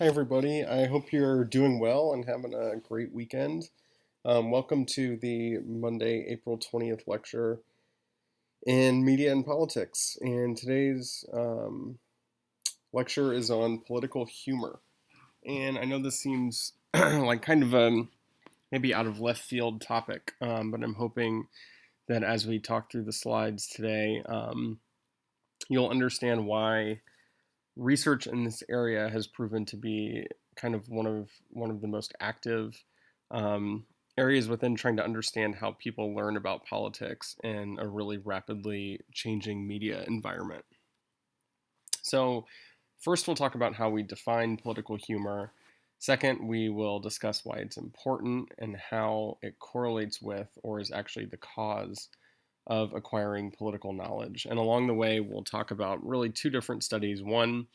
Hi, everybody. I hope you're doing well and having a great weekend. Welcome to the Monday, April 20th lecture in Media and Politics. And today's lecture is on political humor. And I know this seems like kind of a maybe out of left field topic, but I'm hoping that as we talk through the slides today, you'll understand why research in this area has proven to be kind of one of the most active um, areas within trying to understand how people learn about politics in a really rapidly changing media environment. So, first, we'll talk about how we define political humor. Second, we will discuss why it's important and how it correlates with or is actually the cause of acquiring political knowledge. And along the way, we'll talk about really two different studies. One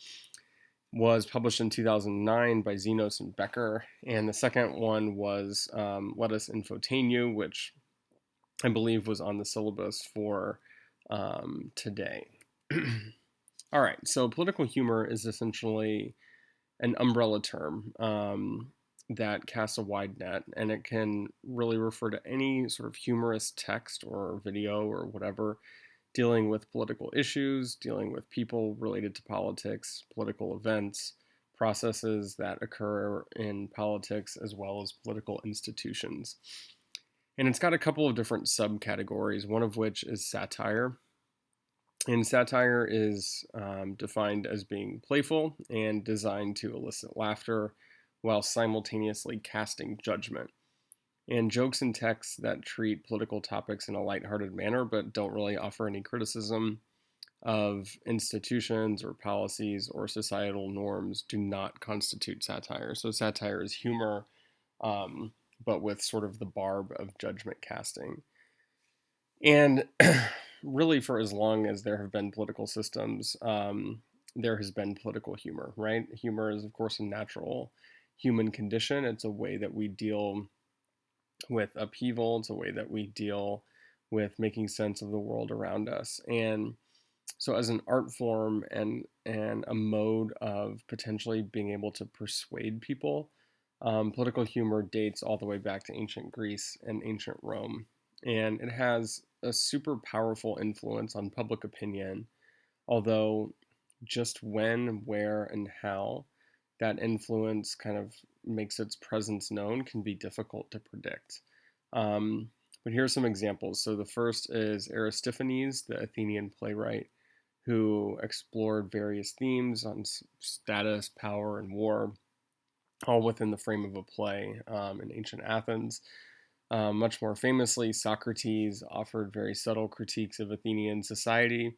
was published in 2009 by Zenos and Becker, and the second one was Let Us Infotain You, which I believe was on the syllabus for today. All right, so political humor is essentially an umbrella term that casts a wide net, and it can really refer to any sort of humorous text or video or whatever dealing with political issues, dealing with people related to politics, political events, processes that occur in politics, as well as political institutions. And it's got a couple of different subcategories, one of which is satire. And satire is defined as being playful and designed to elicit laughter while simultaneously casting judgment. And jokes and texts that treat political topics in a lighthearted manner but don't really offer any criticism of institutions or policies or societal norms do not constitute satire. So satire is humor, but with sort of the barb of judgment casting. And really, for as long as there have been political systems, there has been political humor, right? Humor is, of course, a natural human condition. It's a way that we deal with upheaval. It's a way that we deal with making sense of the world around us. And so, as an art form and a mode of potentially being able to persuade people, political humor dates all the way back to ancient Greece and ancient Rome, and it has a super powerful influence on public opinion. Although, just when, where, and how that influence kind of makes its presence known can be difficult to predict. Um, but here are some examples. So the first is Aristophanes, the Athenian playwright, who explored various themes on status, power, and war, all within the frame of a play in ancient Athens. Much more famously, Socrates offered very subtle critiques of Athenian society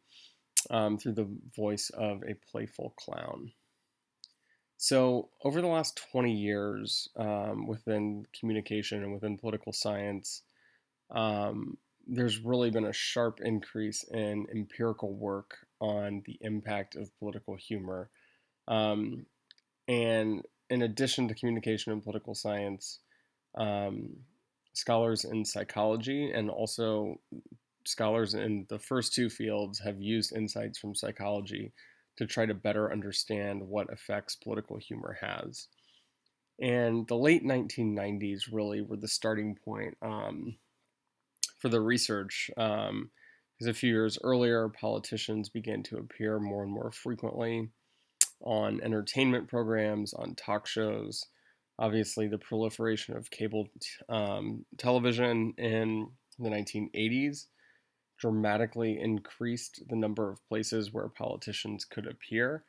through the voice of a playful clown. So, over the last 20 years, within communication and within political science, there's really been a sharp increase in empirical work on the impact of political humor. Um, and in addition to communication and political science, um, scholars in psychology and also scholars in the first two fields have used insights from psychology to try to better understand what effects political humor has. And the late 1990s really were the starting point for the research. Because a few years earlier, politicians began to appear more and more frequently on entertainment programs, on talk shows. Obviously, the proliferation of cable television in the 1980s dramatically increased the number of places where politicians could appear.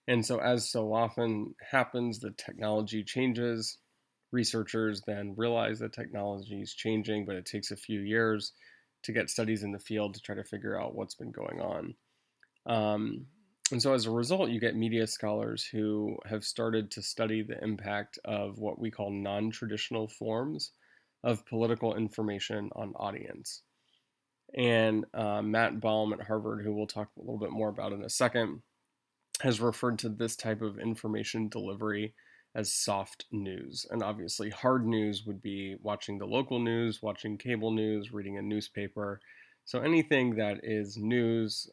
And so, as so often happens, the technology changes. Researchers then realize that technology is changing, but it takes a few years to get studies in the field to try to figure out what's been going on. Um, and so, as a result, you get media scholars who have started to study the impact of what we call non traditional forms of political information on audience. And Matt Baum at Harvard, who we'll talk a little bit more about in a second, has referred to this type of information delivery as soft news. And obviously, hard news would be watching the local news, watching cable news, reading a newspaper. So anything that is news,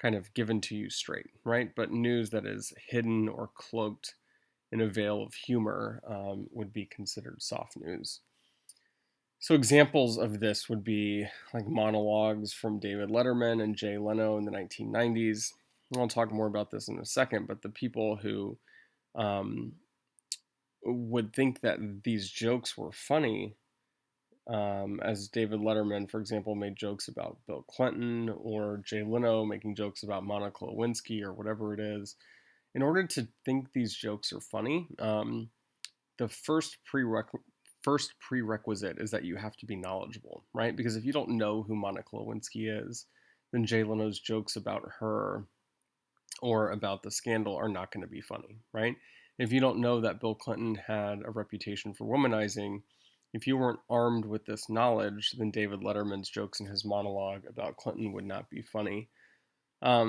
kind of given to you straight, right? But news that is hidden or cloaked in a veil of humor would be considered soft news. So examples of this would be like monologues from David Letterman and Jay Leno in the 1990s. I'll talk more about this in a second, but the people who um, would think that these jokes were funny, as David Letterman, for example, made jokes about Bill Clinton, or Jay Leno making jokes about Monica Lewinsky or whatever it is. In order to think these jokes are funny, the first prerequisite is that you have to be knowledgeable, right? Because if you don't know who Monica Lewinsky is, then Jay Leno's jokes about her or about the scandal are not going to be funny, right? If you don't know that Bill Clinton had a reputation for womanizing, if you weren't armed with this knowledge, then David Letterman's jokes in his monologue about Clinton would not be funny. A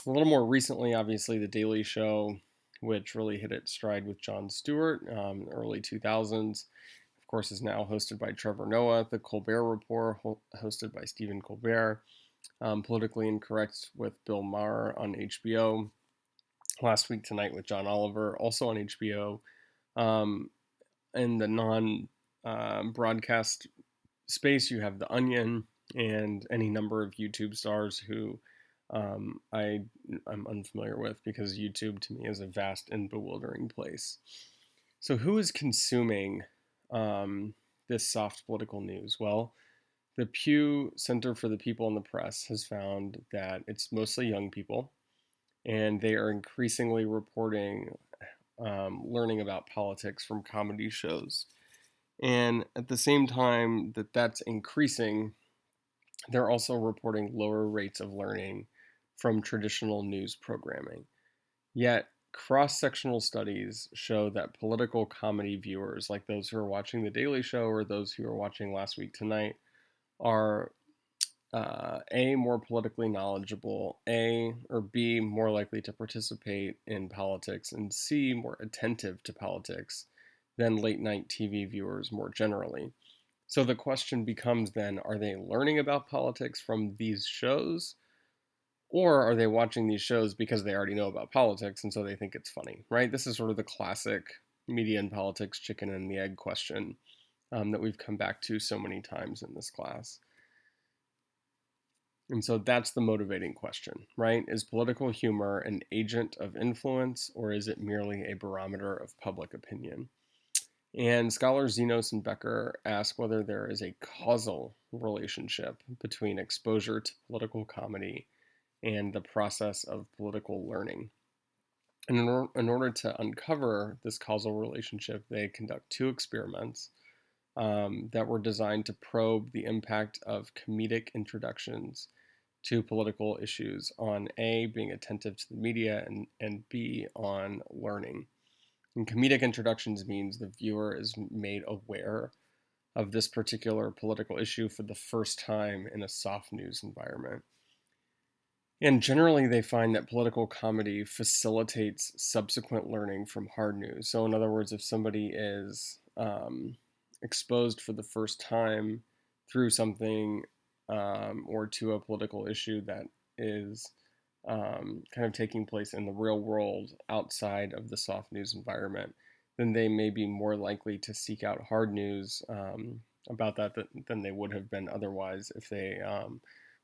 little more recently, obviously, The Daily Show, which really hit its stride with Jon Stewart in the early 2000s, of course, is now hosted by Trevor Noah. The Colbert Report, hosted by Stephen Colbert. Politically Incorrect with Bill Maher on HBO. Last Week Tonight with John Oliver, also on HBO. In the non-broadcast space, you have The Onion and any number of YouTube stars who I'm unfamiliar with, because YouTube to me is a vast and bewildering place. So who is consuming this soft political news? Well, the Pew Center for the People in the Press has found that it's mostly young people, and they are increasingly reporting learning about politics from comedy shows. And at the same time that that's increasing, they're also reporting lower rates of learning from traditional news programming. Yet, cross sectional studies show that political comedy viewers, like those who are watching The Daily Show or those who are watching Last Week Tonight, are A, more politically knowledgeable, A, or B, more likely to participate in politics, and C, more attentive to politics than late night TV viewers more generally. So the question becomes then, are they learning about politics from these shows? Or are they watching these shows because they already know about politics and so they think it's funny, right? This is sort of the classic media and politics chicken and the egg question that we've come back to so many times in this class. And so that's the motivating question, right? Is political humor an agent of influence, or is it merely a barometer of public opinion? And scholars Zenos and Becker ask whether there is a causal relationship between exposure to political comedy and the process of political learning. And in order to uncover this causal relationship, they conduct two experiments that were designed to probe the impact of comedic introductions to political issues on A, being attentive to the media, and B, on learning. And comedic introductions means the viewer is made aware of this particular political issue for the first time in a soft news environment. And generally, they find that political comedy facilitates subsequent learning from hard news. So, in other words, if somebody is exposed for the first time through something or to a political issue that is kind of taking place in the real world outside of the soft news environment, then they may be more likely to seek out hard news about that than they would have been otherwise if they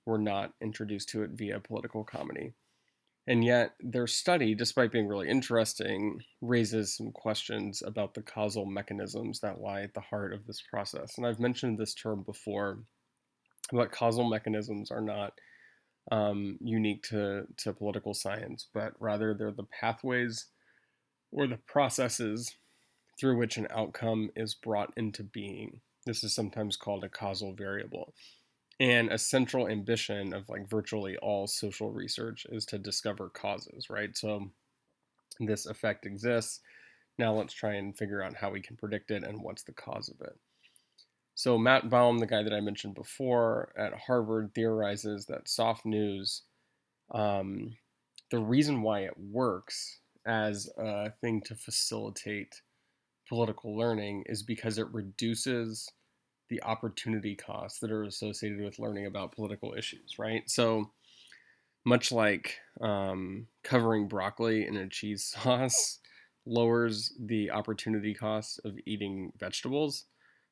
were not introduced to it via political comedy. And yet, their study, despite being really interesting, raises some questions about the causal mechanisms that lie at the heart of this process. And I've mentioned this term before, but causal mechanisms are not unique to political science, but rather they're the pathways or the processes through which an outcome is brought into being. This is sometimes called a causal variable. And a central ambition of like virtually all social research is to discover causes, right? So this effect exists. Now let's try and figure out how we can predict it and what's the cause of it. So Matt Baum, the guy that I mentioned before at Harvard, theorizes that soft news, the reason why it works as a thing to facilitate political learning is because it reduces the opportunity costs that are associated with learning about political issues, right? So Much like covering broccoli in a cheese sauce lowers the opportunity cost of eating vegetables.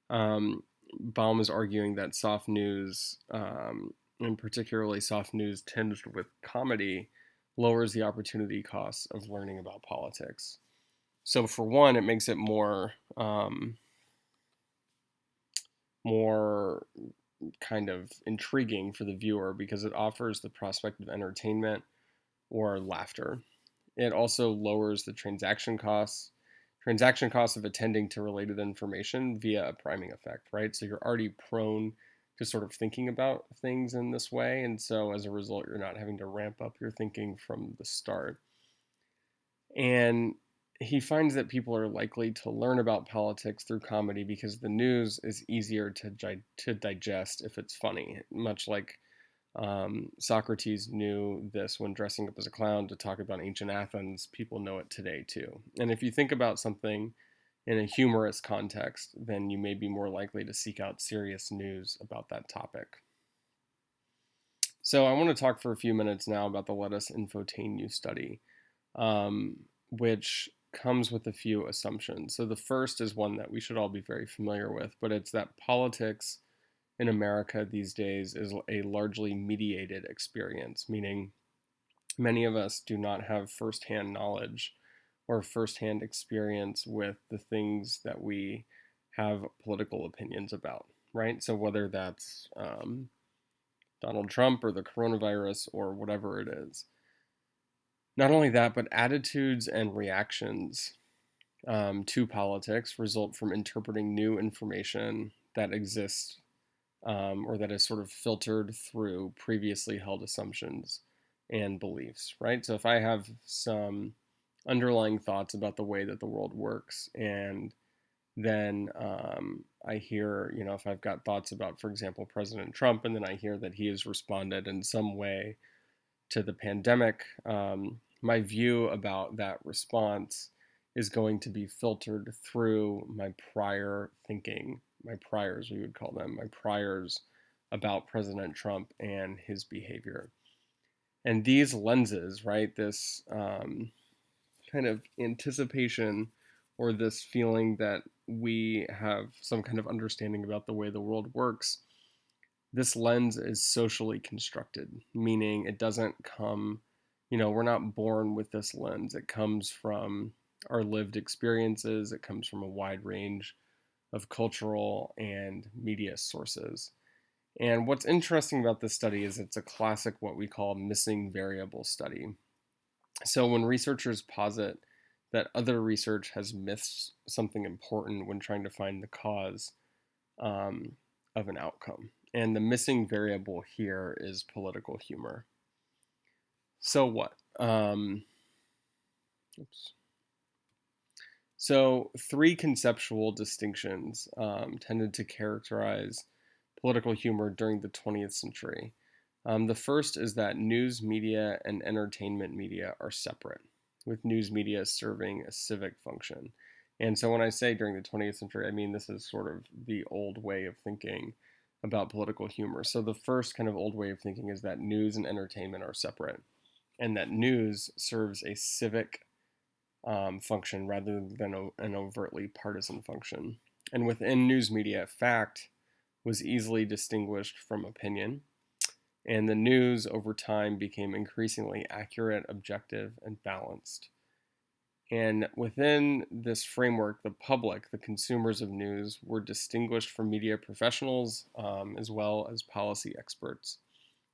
Um, Baum is arguing that soft news, and particularly soft news tinged with comedy, lowers the opportunity costs of learning about politics. So, for one, it makes it more kind of intriguing for the viewer because it offers the prospect of entertainment or laughter. It also lowers the transaction costs of attending to related information via a priming effect, right? So you're already prone to sort of thinking about things in this way. And so as a result, you're not having to ramp up your thinking from the start. And he finds that people are likely to learn about politics through comedy because the news is easier to digest if it's funny, much like Socrates knew this when dressing up as a clown to talk about ancient Athens. People know it today too. And if you think about something in a humorous context, then you may be more likely to seek out serious news about that topic. So I want to talk for a few minutes now about the Let Us Infotain You study, which comes with a few assumptions. So the first is one that we should all be very familiar with, but it's that politics in America these days is a largely mediated experience, meaning many of us do not have firsthand knowledge or firsthand experience with the things that we have political opinions about, right? So whether that's Donald Trump or the coronavirus or whatever it is. Not only that, but attitudes and reactions to politics result from interpreting new information that exists or that is sort of filtered through previously held assumptions and beliefs, right? So if I have some underlying thoughts about the way that the world works, and then I hear, if I've got thoughts about, for example, President Trump, and then I hear that he has responded in some way to the pandemic, my view about that response is going to be filtered through my prior thinking, my priors, we would call them, my priors about President Trump and his behavior. And these lenses, right, this kind of anticipation or this feeling that we have some kind of understanding about the way the world works, this lens is socially constructed, meaning it doesn't come, we're not born with this lens. It comes from our lived experiences, it comes from a wide range of cultural and media sources. And what's interesting about this study is it's a classic, what we call missing variable study. So when researchers posit that other research has missed something important when trying to find the cause um, of an outcome. And the missing variable here is political humor. So what? Oops. So three conceptual distinctions tended to characterize political humor during the 20th century. The first is that news media and entertainment media are separate, with news media serving a civic function. And so when I say during the 20th century, I mean this is sort of the old way of thinking about political humor. So the first kind of old way of thinking is that news and entertainment are separate, and that news serves a civic function rather than an overtly partisan function. And within news media, fact was easily distinguished from opinion, and the news over time became increasingly accurate, objective, and balanced. And within this framework, the public, the consumers of news, were distinguished from media professionals as well as policy experts.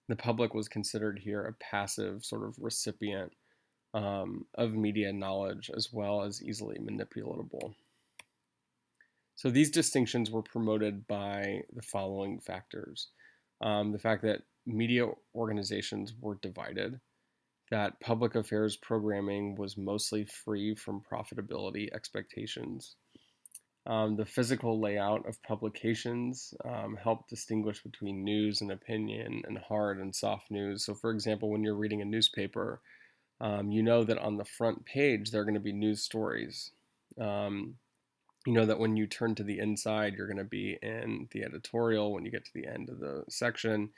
The public was considered here a passive sort of recipient of media knowledge as well as easily manipulatable. So these distinctions were promoted by the following factors. The fact that media organizations were divided, that public affairs programming was mostly free from profitability expectations. The physical layout of publications helped distinguish between news and opinion and hard and soft news. So, for example, when you're reading a newspaper, you know that on the front page there are going to be news stories. You know that when you turn to the inside, you're going to be in the editorial. When you get to the end of the section,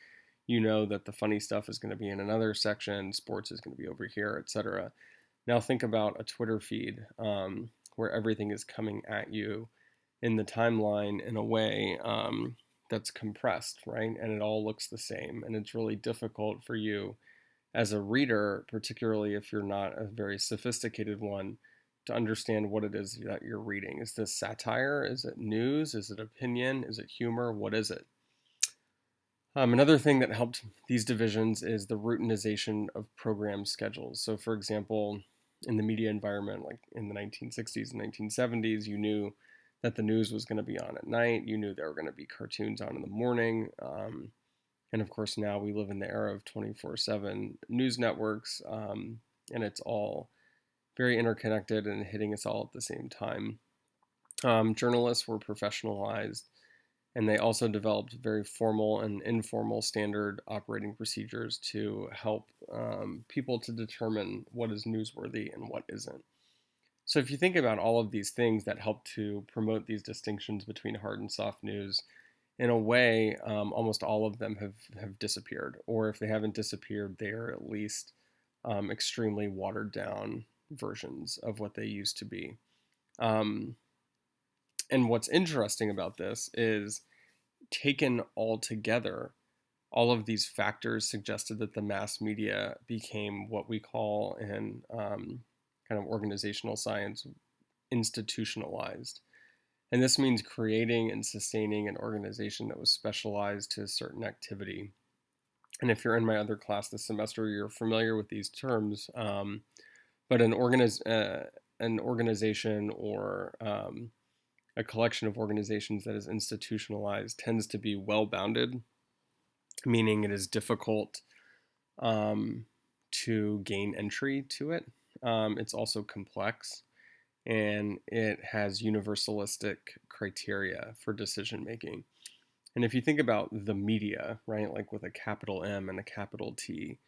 you know that the funny stuff is going to be in another section, sports is going to be over here, etc. Now think about a Twitter feed where everything is coming at you in the timeline in a way that's compressed, right? And it all looks the same. And it's really difficult for you as a reader, particularly if you're not a very sophisticated one, to understand what it is that you're reading. Is this satire? Is it news? Is it opinion? Is it humor? What is it? Another thing that helped these divisions is the routinization of program schedules. So, for example, in the media environment, like in the 1960s and 1970s, you knew that the news was going to be on at night. You knew there were going to be cartoons on in the morning. And of course, now we live in the era of 24/7 news networks, and it's all very interconnected and hitting us all at the same time. Journalists were professionalized, and they also developed very formal and informal standard operating procedures to help people to determine what is newsworthy and what isn't. So if you think about all of these things that help to promote these distinctions between hard and soft news, in a way, almost all of them have disappeared. Or if they haven't disappeared, they are at least extremely watered down versions of what they used to be. Um, and what's interesting about this is, taken all together, all of these factors suggested that the mass media became what we call in kind of organizational science institutionalized. And this means creating and sustaining an organization that was specialized to a certain activity. And if you're in my other class this semester, you're familiar with these terms. But an organization or a collection of organizations that is institutionalized tends to be well-bounded, meaning it is difficult to gain entry to it. It's also complex, and it has universalistic criteria for decision making. And if you think about the media, right, like with a capital M and a capital T,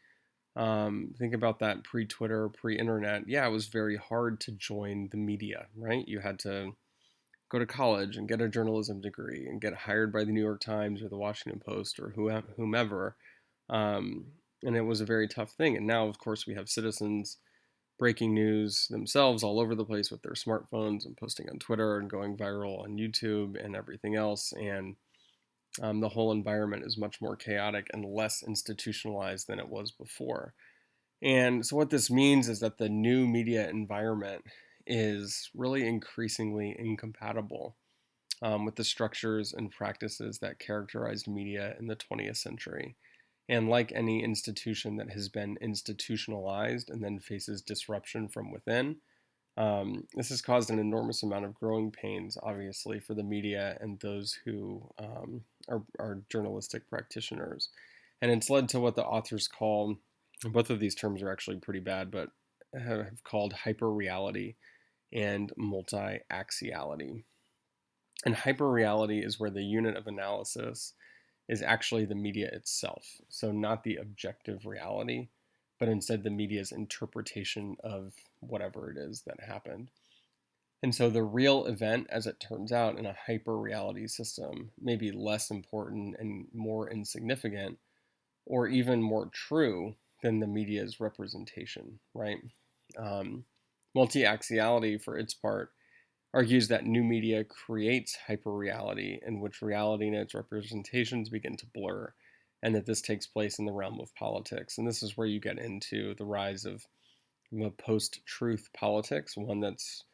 think about that pre-Twitter, pre-internet. Yeah, it was very hard to join the media, right? You had to go to college and get a journalism degree and get hired by the New York Times or the Washington Post or whomever. And it was a very tough thing. And now, of course, we have citizens breaking news themselves all over the place with their smartphones and posting on Twitter and going viral on YouTube and everything else. And the whole environment is much more chaotic and less institutionalized than it was before. And so what this means is that the new media environment is really increasingly incompatible with the structures and practices that characterized media in the 20th century. And like any institution that has been institutionalized and then faces disruption from within, this has caused an enormous amount of growing pains, obviously, for the media and those who are journalistic practitioners. And it's led to what the authors call, both of these terms are actually pretty bad, but have called hyperreality and multi-axiality. And hyperreality is where the unit of analysis is actually the media itself. So not the objective reality, but instead the media's interpretation of whatever it is that happened. And so the real event, as it turns out, in a hyper-reality system may be less important and more insignificant, or even more true than the media's representation, right? Multi-axiality, for its part, argues that new media creates hyperreality in which reality and its representations begin to blur, and that this takes place in the realm of politics. And this is where you get into the rise of a post-truth politics, one that's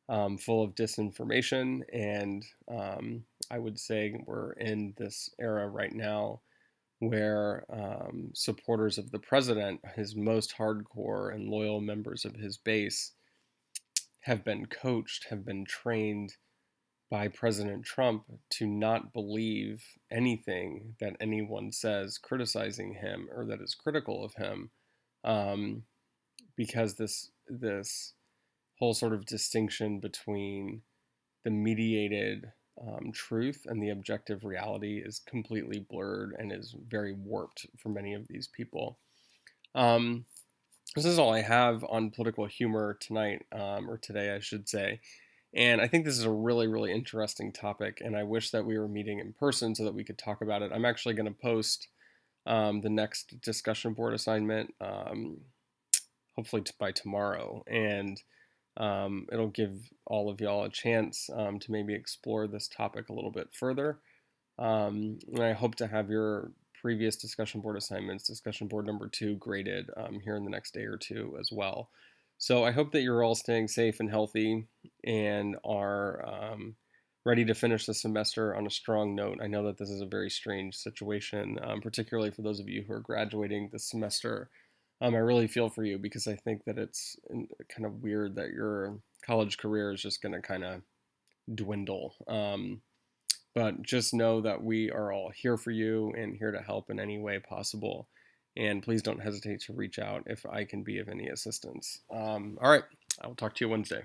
full of disinformation. And I would say we're in this era right now where supporters of the president, his most hardcore and loyal members of his base, have been coached, have been trained by President Trump to not believe anything that anyone says criticizing him or that is critical of him, because this whole sort of distinction between the mediated truth and the objective reality is completely blurred and is very warped for many of these people. This is all I have on political humor tonight, or today, I should say. And I think this is a really, really interesting topic, and I wish that we were meeting in person so that we could talk about it. I'm actually going to post the next discussion board assignment, hopefully by tomorrow, and it'll give all of y'all a chance to maybe explore this topic a little bit further. And I hope to have your previous discussion board assignments, discussion board number 2, graded here in the next day or two as well. So I hope that you're all staying safe and healthy and are ready to finish the semester on a strong note. I know that this is a very strange situation, particularly for those of you who are graduating this semester. I really feel for you because I think that it's kind of weird that your college career is just going to kind of dwindle. But just know that we are all here for you and here to help in any way possible. And please don't hesitate to reach out if I can be of any assistance. All right, I'll talk to you Wednesday.